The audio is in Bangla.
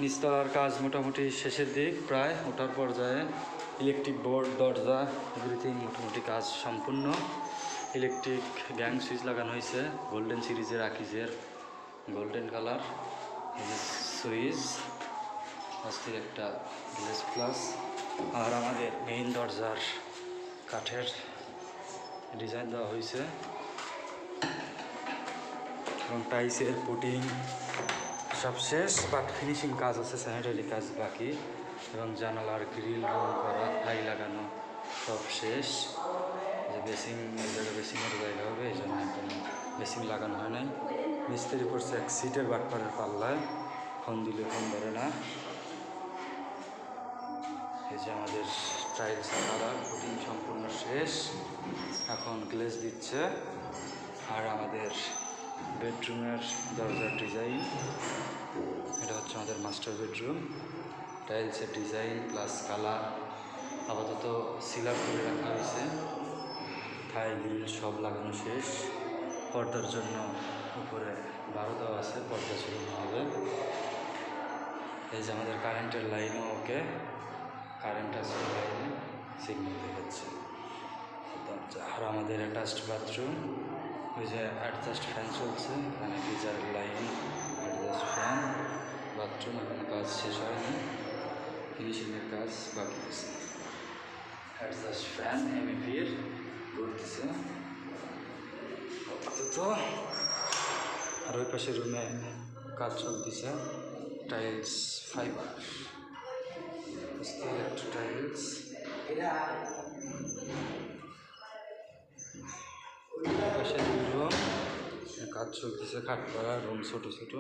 নিচতলার কাজ মোটামুটি শেষের দিক, প্রায় ওঠার পর্যায়ে। ইলেকট্রিক বোর্ড, দরজা, এভরিথিং মোটামুটি কাজ সম্পূর্ণ। ইলেকট্রিক গ্যাং সুইচ লাগানো হয়েছে গোল্ডেন সিরিজের, আকিজের গোল্ডেন কালার সুইচ, অস্থির একটা গ্লেস প্লাস। আর আমাদের মেইন দরজার কাঠের ডিজাইন দেওয়া হয়েছে এবং টাইসের পুটিং সব শেষ, বাট ফিনিশিং কাজ আছে, স্যানিটারি কাজ বাকি। এবং জানালার গ্রিল রং করা, টাই লাগানো সব শেষ। যে বেসিং, এই জায়গায় বেসিংয়ের জায়গা হবে, এই জন্য কোনো বেসিং লাগানো হয় নাই। মিস্ত্রি পড়ছে এক সিটের বাটপারের পাল্লায়, ফোন দিলে ফোন ধরে না। এই যে আমাদের টাইলস করা, পুটিং সম্পূর্ণ শেষ, এখন গ্লেজ দিচ্ছে। আর আমাদের বেডরুমের দরজার ডিজাইন, এটা হচ্ছে আমাদের মাস্টার বেডরুম। টাইলসের ডিজাইন প্লাস কালার আপাতত সিলার করে রাখা হয়েছে, থাই গ্রিল সব লাগানো শেষ। পর্দার জন্য উপরে 12 দেওয়া আছে, পর্দা ঝুলানো হবে। এই যে আমাদের কারেন্টের লাইনও ওকে, কারেন্ট আছে লাইনে, সিগন্যাল দেখাচ্ছে দরজা। আর আমাদের অ্যাটাচড বাথরুম, ওই যে অ্যাডজাস্ট ফ্যান চলছে, এখানে গিজারের লাইন, অ্যাডজাস্ট ফ্যান, বাথরুম এখনো কাজ শেষ হয়নি, ফিনিশিংয়ের কাজ বাকি আছে। অ্যাডজাস্ট ফ্যান এমএপির ঘুরতেছে আপাতত। আর ওই পাশে রুমে কাজ চলতেছে, টাইলস ফাইবার, একটু টাইলস। পাশে রুম কাজ চলতেছে, খাট করা রুম ছোটো ছোটো।